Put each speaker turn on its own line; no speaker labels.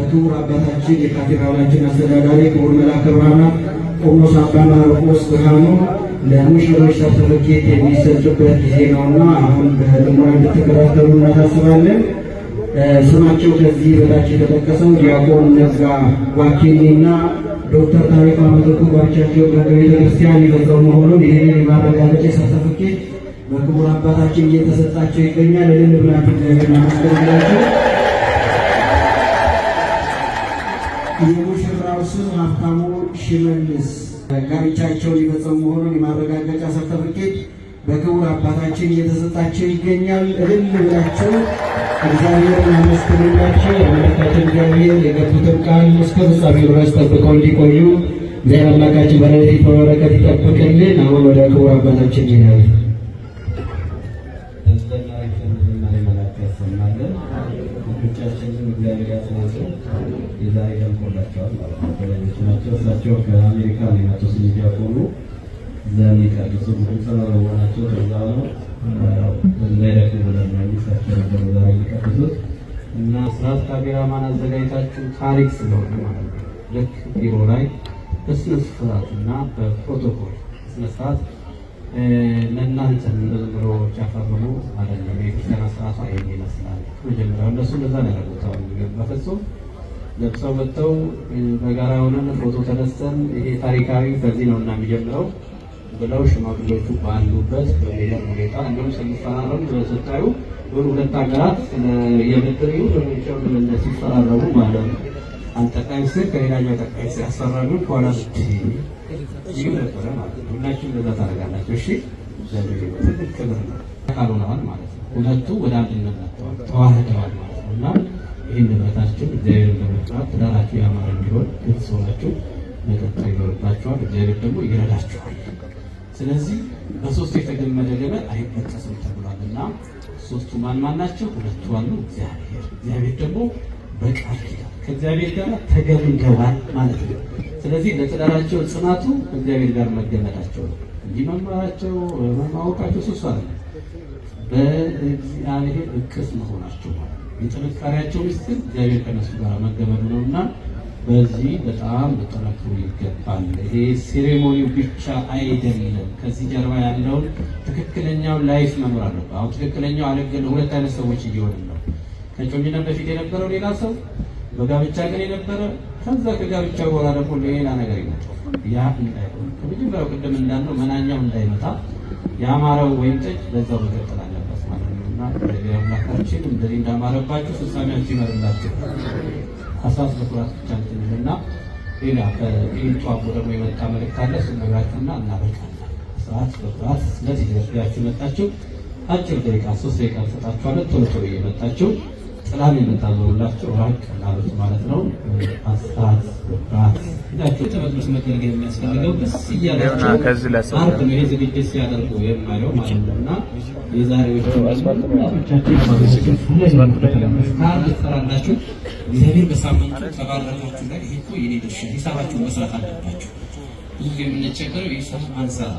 ክቡር አባታችን የካቴድራላችን አስተዳዳሪ ክቡር መልአከ ብርሃናት ቆሞስ አባ ማርቆስ ብርሃኑ ለሙሽሮች ሰርተፍኬት የሚሰጡበት ጊዜ ነውና አሁን በጥሞና እንድትከታተሉ እናሳስባለን። ስማቸው ከዚህ በታች የተጠቀሰው ዲያቆን ነጋ ዋኬኔና ዶክተር ታሪክ ማመልኩ ባቻቸው በቤተ ክርስቲያን የፈጸሙ መሆኑን ይህንን የማረጋገጫ ሰርተፍኬት በክቡር አባታችን እየተሰጣቸው ይገኛል። እልል ብላችሁ እናመስግናችሁ። የሙሽራው ስም ሀብታሙ ሽመልስ ጋብቻቸውን የፈጸሙ መሆኑን የማረጋገጫ ሰርተፍኬት በክቡር አባታችን እየተሰጣቸው ይገኛል። እልል ብላችሁ እግዚአብሔርን አመስግኑላቸው። አምላካችን እግዚአብሔር የገቡትን ቃል እስከ ፍጻሜው ድረስ ጠብቀው እንዲቆዩ እግዚአብሔር አምላካችን በረድኤቱ በበረከት ይጠብቅልን። አሁን ወደ ክቡር አባታችን ይሄዳል።
የዛሬ ደምቆላቸዋል ማለት ናቸው። እሳቸው ከአሜሪካ ነው የመጡት ዲያቆኑ ዘሚቀድሱ ሰራራቸው ከዛ ነው ለይለቱ ብለን እሳቸው ነበር ዛሬ የሚቀድሱት እና ስርዓት ካሜራማን አዘጋጅታችሁ ታሪክ ስለሆነ ማለት ነው። ልክ ቢሮ ላይ በስነ ስርዓትና በፕሮቶኮል ስነ ስርዓት ለእናንተ እንደዝምሮ ቻፈርሙ አይደለም። የክርስቲያን ስርዓቷ ይሄን ይመስላል። መጀመሪያው እነሱ እንደዛ ነው ያደረጉት። በፍጹም ለብሰው መጥተው በጋራ ሆነን ፎቶ ተነስተን ይሄ ታሪካዊ በዚህ ነው እና የሚጀምረው ብለው ሽማግሌዎቹ ባሉበት በሚገርም ሁኔታ እንዲሁም ሲፈራረሙ ስታዩ ሁለት ሀገራት የብድር በሚቻው ሲፈራረሙ ማለት ነው። አንድ ጠቅላይ ሚኒስትር ከሌላኛው ጠቅላይ ሚኒስትር ያሰራሉ ከኋላ ይህ ነበረ ማለት ነው። ሁላችሁም እንደዛ ታደርጋላችሁ። እሺ ትልቅ ክብር ነው። ካልሆነዋል ማለት ነው። ሁለቱ ወደ አንድነት መጥተዋል፣ ተዋህደዋል ማለት ነው እና ይህን ንብረታችን እግዚአብሔርን በመፍራት ትዳራችሁ ያማረ እንዲሆን ግልጽ ሆናችሁ መቀጠል ይኖርባችኋል። እግዚአብሔር ደግሞ ይረዳችኋል። ስለዚህ በሶስት የተገመደ ገመድ አይበጠስም ተብሏል እና ሶስቱ ማን ናቸው? ሁለቱ አሉ፣ እግዚአብሔር ደግሞ በቃል ኪዳን ከእግዚአብሔር ጋር ተገምደዋል ማለት ነው። ስለዚህ ለትዳራቸው ጽናቱ ከእግዚአብሔር ጋር መገመዳቸው ነው እንጂ መማራቸው ማወቃቸው ሱስ አለ። በእግዚአብሔር እቅፍ መሆናቸው ማለት የጥንካሬያቸው ምስጢር እግዚአብሔር ከነሱ ጋር መገመዱ ነው እና በዚህ በጣም ሊጠነክሩ ይገባል። ይሄ ሴሬሞኒው ብቻ አይደለም፣ ከዚህ ጀርባ ያለውን ትክክለኛው ላይፍ መኖር አለበት። አሁን ትክክለኛው አለገለ ሁለት አይነት ሰዎች እየሆኑ ነው። ከጮኝነት በፊት የነበረው ሌላ ሰው፣ በጋብቻ ቀን የነበረ ከዛ ከጋብቻ በኋላ ደግሞ ሌላ ነገር ይመጣል። ያ እንዳይሆን ከመጀመሪያው ቅድም እንዳልነው መናኛው እንዳይመጣ ያማረው ወይም ጠጅ በዛው መቀጠል አለበት ማለት ነው እና አምላካችን እንደዚህ እንዳማረባችሁ ፍጻሜያችሁ ይመርላችሁ። አሳስ በኩራት ብቻ እንትንልና ሌላ ከኢንቷ ደግሞ የመጣ መልእክት አለ። ስነግራችሁና እናበቃለን። ሰዓት በኩራት ስለዚህ ያችሁ መጣችሁ አጭር ደቂቃ 3 ደቂቃ ተሰጣችኋል። ቶሎ ቶሎ እየመጣችሁ ሰላም የምታዞሩላችሁ ራቅ ላሉት ማለት ነው። አስራት በኩራት ይዳችሁ ተመልሶ መገልገል የሚያስፈልገው ደስ ይያላችሁ ከዚህ ለሰዓት ነው ይሄ ዝግጅት ሲያደርጉ የማየው ማለት ነውና የዛሬው አስፋልቶቻችን ካርድ ተራላችሁ እግዚአብሔር በሳምንቱ ተባረካችሁ ላይ ይሄ እኮ የኔ ድርሻ ሂሳባችሁን መስራት አለባችሁ።
ብዙ ጊዜ የምንቸገረው የሂሳብ ማንሳት